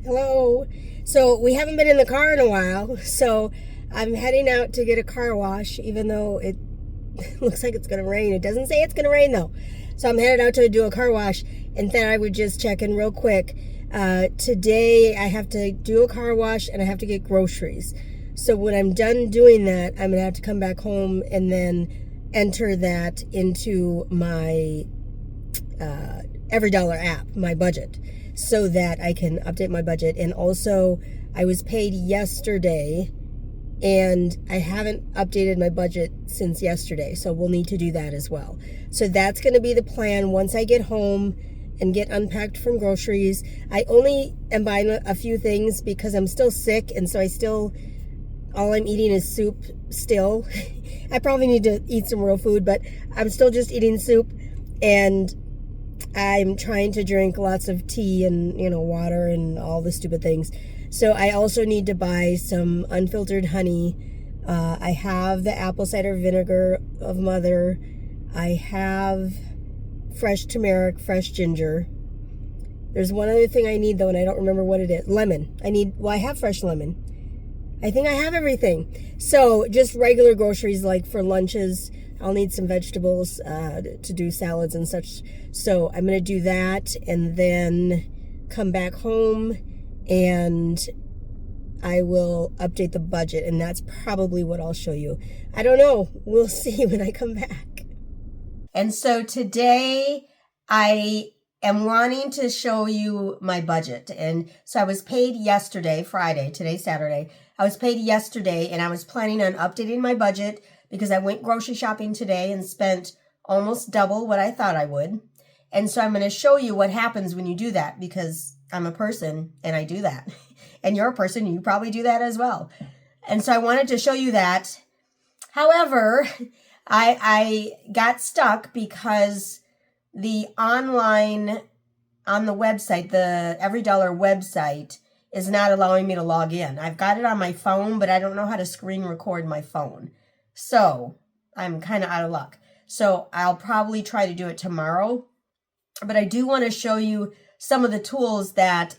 Hello. So we haven't been in the car in a while. So I'm heading out to get a car wash, even though it looks like it's going to rain. It doesn't say it's going to rain though. So I'm headed out to do a car wash, and then I would just check in real quick. Today I have to do a car wash and I have to get groceries. So when I'm done doing that, I'm going to have to come back home and then enter that into my EveryDollar app, my budget, so that I can update my budget. And also, I was paid yesterday and I haven't updated my budget since yesterday, so we'll need to do that as well. So that's going to be the plan once I get home and get unpacked from groceries. I only am buying a few things because I'm still sick, and so all I'm eating is soup still. I probably need to eat some real food, but I'm still just eating soup, and I'm trying to drink lots of tea and, water and all the stupid things. So I also need to buy some unfiltered honey. I have the apple cider vinegar of Mother. I have fresh turmeric, fresh ginger. There's one other thing I need though, and I don't remember what it is. Lemon. I have fresh lemon. I think I have everything. So just regular groceries, like for lunches. I'll need some vegetables to do salads and such. So I'm going to do that and then come back home and I will update the budget, and that's probably what I'll show you. I don't know. We'll see when I come back. And so today I am wanting to show you my budget. And so I was paid yesterday, Friday, today's Saturday. I was paid yesterday and I was planning on updating my budget because I went grocery shopping today and spent almost double what I thought I would. And so I'm going to show you what happens when you do that, because I'm a person and I do that. And you're a person, you probably do that as well. And so I wanted to show you that. However, I got stuck because the online, on the website, the EveryDollar website, is not allowing me to log in. I've got it on my phone, but I don't know how to screen record my phone. So I'm kind of out of luck. So I'll probably try to do it tomorrow. But I do want to show you some of the tools that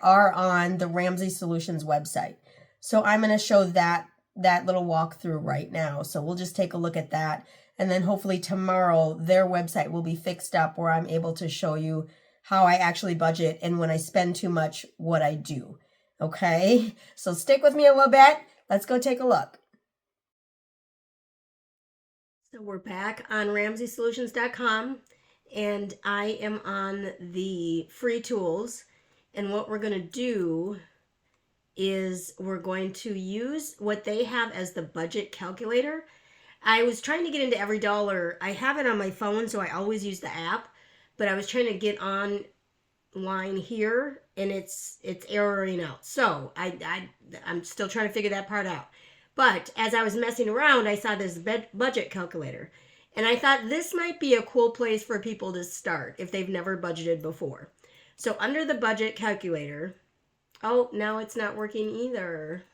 are on the Ramsey Solutions website. So I'm going to show that little walkthrough right now. So we'll just take a look at that. And then hopefully tomorrow their website will be fixed up where I'm able to show you how I actually budget and when I spend too much, what I do. Okay, so stick with me a little bit. Let's go take a look. So we're back on RamseySolutions.com, and I am on the free tools. And what we're going to do is we're going to use what they have as the budget calculator. I was trying to get into EveryDollar. I have it on my phone, so I always use the app. But I was trying to get online here, and it's erroring out. So I'm still trying to figure that part out. But as I was messing around, I saw this budget calculator. And I thought this might be a cool place for people to start if they've never budgeted before. So under the budget calculator, oh, now it's not working either.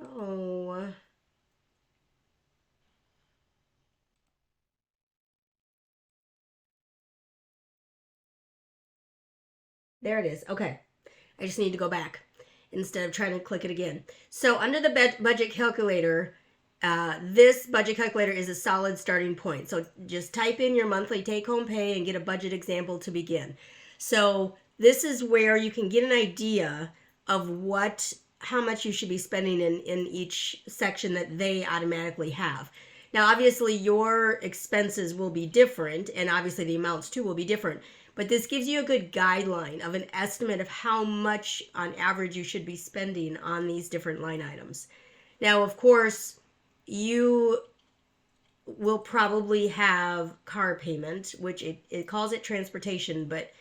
Oh. There it is. Okay. I just need to go back instead of trying to click it again. So under the budget calculator, this budget calculator is a solid starting point. So just type in your monthly take-home pay and get a budget example to begin. So this is where you can get an idea of how much you should be spending in each section that they automatically have. Now, obviously, your expenses will be different, and obviously the amounts too will be different. But this gives you a good guideline of an estimate of how much on average you should be spending on these different line items. Now, of course, you will probably have car payment, which it calls it transportation, but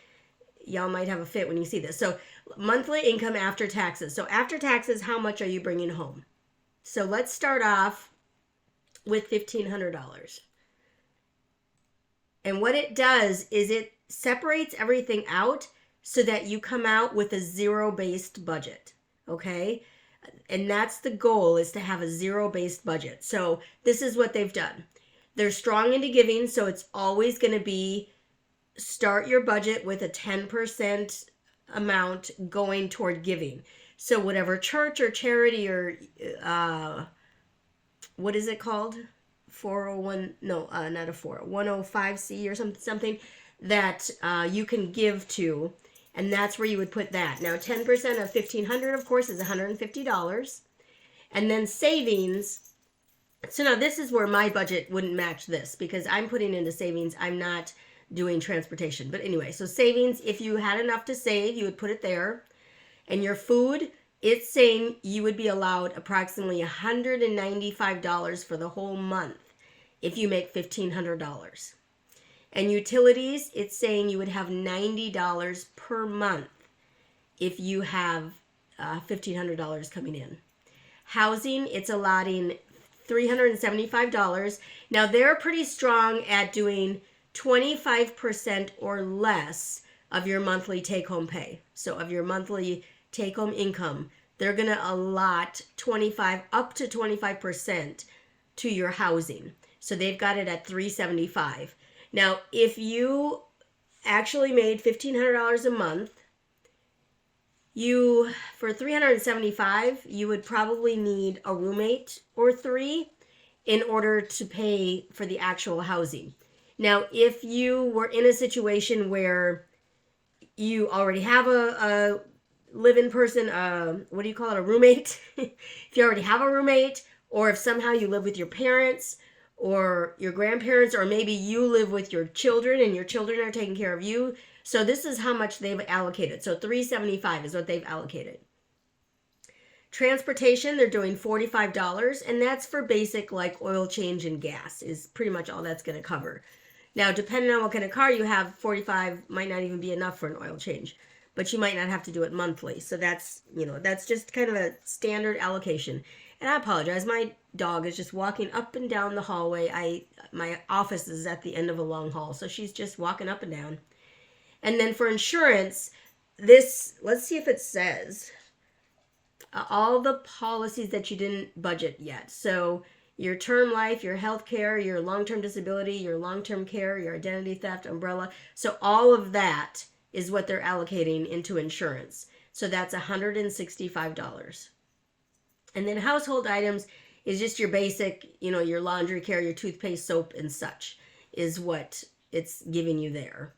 y'all might have a fit when you see this. So monthly income after taxes. So after taxes, how much are you bringing home? So let's start off with $1,500. And what it does is it separates everything out so that you come out with a zero-based budget, okay? And that's the goal, is to have a zero-based budget. So this is what they've done. They're strong into giving, so it's always going to be start your budget with a 10% amount going toward giving. So whatever church or charity or what is it called? 401, no, not a 105C or something that you can give to, and that's where you would put that. Now 10% of $1,500, of course, is $150. And then savings. So now this is where my budget wouldn't match this because I'm putting into savings. I'm not doing transportation. But anyway, so savings, if you had enough to save, you would put it there. And your food, it's saying you would be allowed approximately $195 for the whole month if you make $1,500. And utilities, it's saying you would have $90 per month if you have $1,500 coming in. Housing, it's allotting $375. Now they're pretty strong at doing 25% or less of your monthly take-home pay. So of your monthly take-home income, they're going to allot up to 25% to your housing. So they've got it at $375. Now, if you actually made $1,500 a month, for $375, you would probably need a roommate or 3 in order to pay for the actual housing. Now, if you were in a situation where you already have a live-in person, what do you call it, a roommate? If you already have a roommate, or if somehow you live with your parents or your grandparents, or maybe you live with your children and your children are taking care of you. So this is how much they've allocated. So $375 is what they've allocated. Transportation, they're doing $45, and that's for basic like oil change and gas is pretty much all that's going to cover. Now, depending on what kind of car you have, $45 might not even be enough for an oil change, but you might not have to do it monthly. So that's just kind of a standard allocation. And I apologize, my dog is just walking up and down the hallway. My office is at the end of a long hall, so she's just walking up and down. And then for insurance, let's see if it says all the policies that you didn't budget yet. So your term life, your health care, your long-term disability, your long-term care, your identity theft, umbrella. So all of that is what they're allocating into insurance. So that's $165. And then household items is just your basic, your laundry care, your toothpaste, soap, and such is what it's giving you there.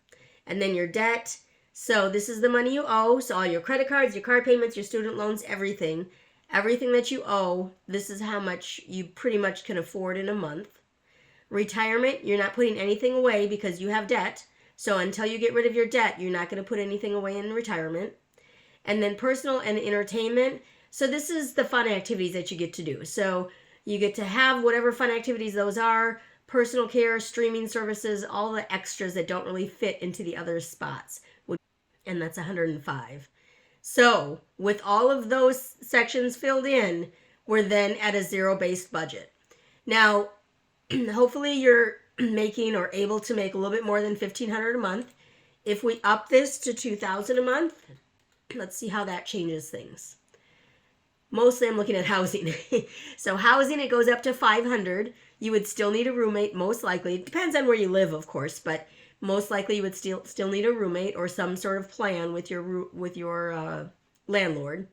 And then your debt. So this is the money you owe. So all your credit cards, your car payments, your student loans, everything that you owe, this is how much you pretty much can afford in a month. Retirement, you're not putting anything away because you have debt. So until you get rid of your debt, you're not going to put anything away in retirement. And then personal and entertainment. So this is the fun activities that you get to do. So you get to have whatever fun activities those are, personal care, streaming services, all the extras that don't really fit into the other spots. And that's $105. So with all of those sections filled in, we're then at a zero-based budget. Now, hopefully you're making or able to make a little bit more than $1,500 a month. If we up this to $2,000 a month, let's see how that changes things. Mostly I'm looking at housing. So housing, it goes up to $500. You would still need a roommate, most likely. It depends on where you live, of course, but most likely you would still need a roommate or some sort of plan with your landlord,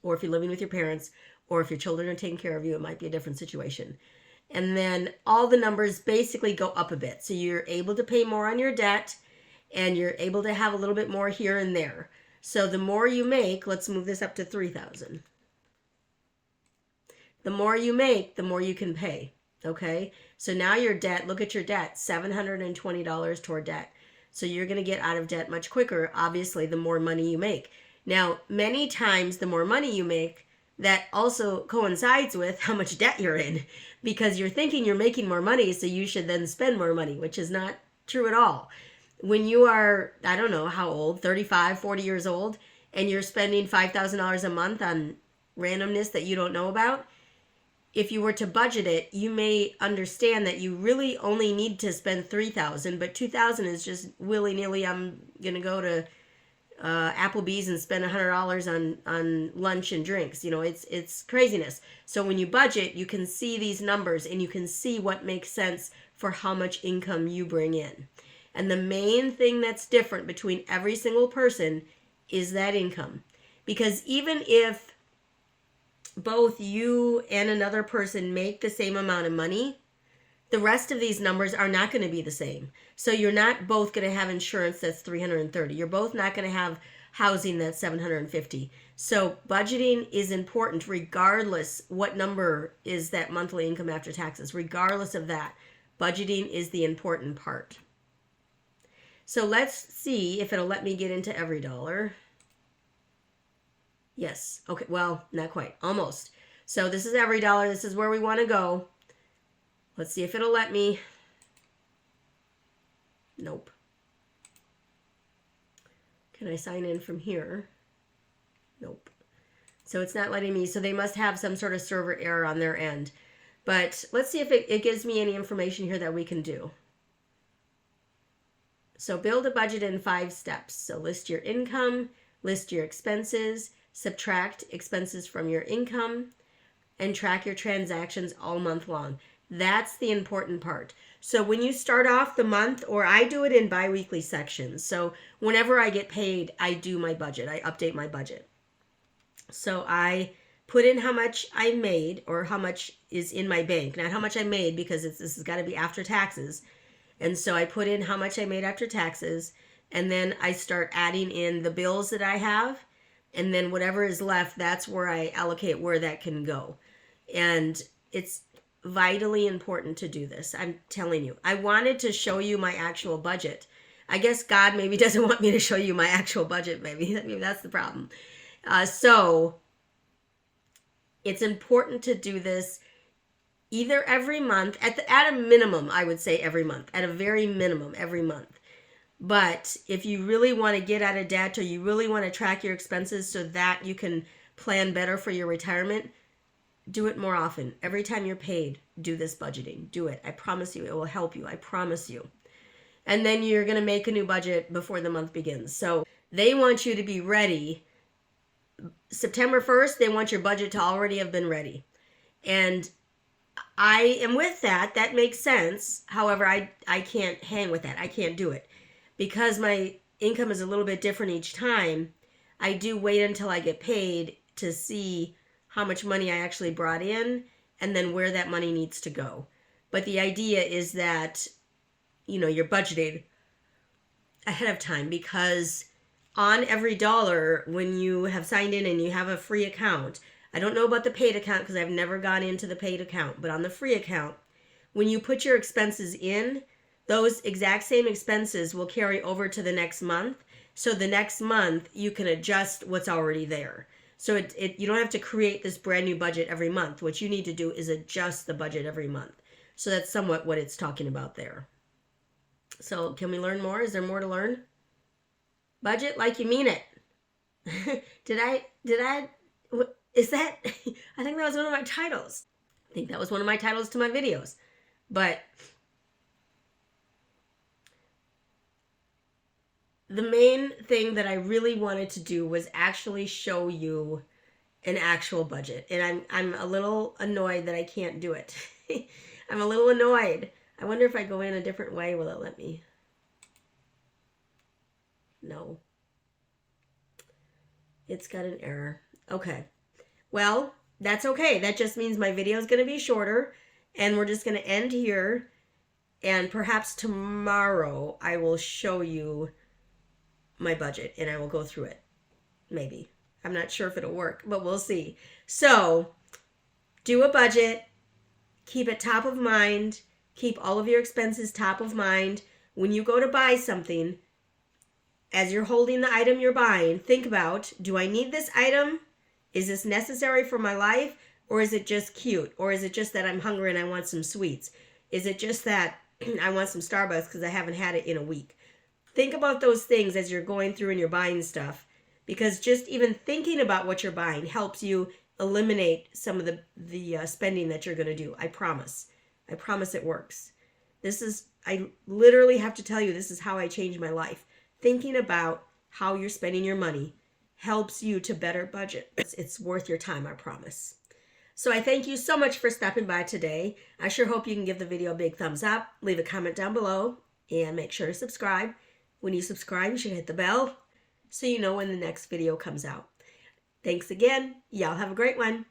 or if you're living with your parents, or if your children are taking care of you, it might be a different situation. And then all the numbers basically go up a bit. So you're able to pay more on your debt, and you're able to have a little bit more here and there. So the more you make, let's move this up to $3,000. The more you make, the more you can pay. Okay, so now your debt, look at your debt, $720 toward debt. So you're going to get out of debt much quicker, obviously, the more money you make. Now, many times the more money you make, that also coincides with how much debt you're in, because you're thinking you're making more money, so you should then spend more money, which is not true at all. When you are, I don't know how old, 35, 40 years old, and you're spending $5,000 a month on randomness that you don't know about, if you were to budget it, you may understand that you really only need to spend $3,000, but $2,000 is just willy-nilly. I'm going to go to Applebee's and spend $100 on lunch and drinks. It's craziness. So when you budget, you can see these numbers and you can see what makes sense for how much income you bring in. And the main thing that's different between every single person is that income. Because even if both you and another person make the same amount of money, the rest of these numbers are not going to be the same. So you're not both going to have insurance that's $330. You're both not going to have housing that's $750. So budgeting is important regardless what number is that monthly income after taxes. Regardless of that, budgeting is the important part. So let's see if it'll let me get into EveryDollar. Yes. Okay. Well, not quite. Almost. So this is EveryDollar. This is where we want to go. Let's see if it'll let me. Nope. Can I sign in from here? Nope. So it's not letting me. So they must have some sort of server error on their end. But let's see if it gives me any information here that we can do. So build a budget in 5 steps. So list your income, list your expenses, subtract expenses from your income, and track your transactions all month long. That's the important part. So when you start off the month, or I do it in bi-weekly sections. So whenever I get paid, I do my budget. I update my budget. So I put in how much I made, or how much is in my bank. Not how much I made, because this has got to be after taxes. And so I put in how much I made after taxes, and then I start adding in the bills that I have, and then whatever is left, that's where I allocate where that can go. And it's vitally important to do this. I'm telling you. I wanted to show you my actual budget. I guess God maybe doesn't want me to show you my actual budget, maybe that's the problem. So it's important to do this either every month, at a minimum, I would say every month, at a very minimum every month. But if you really want to get out of debt, or you really want to track your expenses so that you can plan better for your retirement, do it more often. Every time you're paid, do this budgeting. Do it. I promise you, it will help you. I promise you. And then you're going to make a new budget before the month begins. So they want you to be ready. September 1st, they want your budget to already have been ready. And I am with that. That makes sense. However, I can't hang with that. I can't do it. Because my income is a little bit different each time, I do wait until I get paid to see how much money I actually brought in and then where that money needs to go. But the idea is that, you're budgeting ahead of time, because on EveryDollar, when you have signed in and you have a free account, I don't know about the paid account because I've never gone into the paid account, but on the free account, when you put your expenses in, those exact same expenses will carry over to the next month. So the next month, you can adjust what's already there. So you don't have to create this brand new budget every month. What you need to do is adjust the budget every month. So that's somewhat what it's talking about there. So can we learn more? Is there more to learn? Budget like you mean it. Is that, I think that was one of my titles. I think that was one of my titles to my videos. But the main thing that I really wanted to do was actually show you an actual budget. And I'm a little annoyed that I can't do it. I'm a little annoyed. I wonder if I go in a different way, will it let me? No. It's got an error. Okay. Well, that's okay. That just means my video is going to be shorter, and we're just going to end here. And perhaps tomorrow I will show you my budget and I will go through it. Maybe. I'm not sure if it'll work, but we'll see. So, do a budget. Keep it top of mind. Keep all of your expenses top of mind. When you go to buy something, as you're holding the item you're buying, think about, do I need this item? Is this necessary for my life? Or is it just cute? Or is it just that I'm hungry and I want some sweets? Is it just that I want some Starbucks because I haven't had it in a week? Think about those things as you're going through and you're buying stuff. Because just even thinking about what you're buying helps you eliminate some of the spending that you're going to do. I promise. I promise it works. I literally have to tell you, this is how I changed my life. Thinking about how you're spending your money helps you to better budget. It's worth your time, I promise. So I thank you so much for stopping by today. I sure hope you can give the video a big thumbs up, leave a comment down below, and make sure to subscribe. When you subscribe, you should hit the bell so you know when the next video comes out. Thanks again. Y'all have a great one.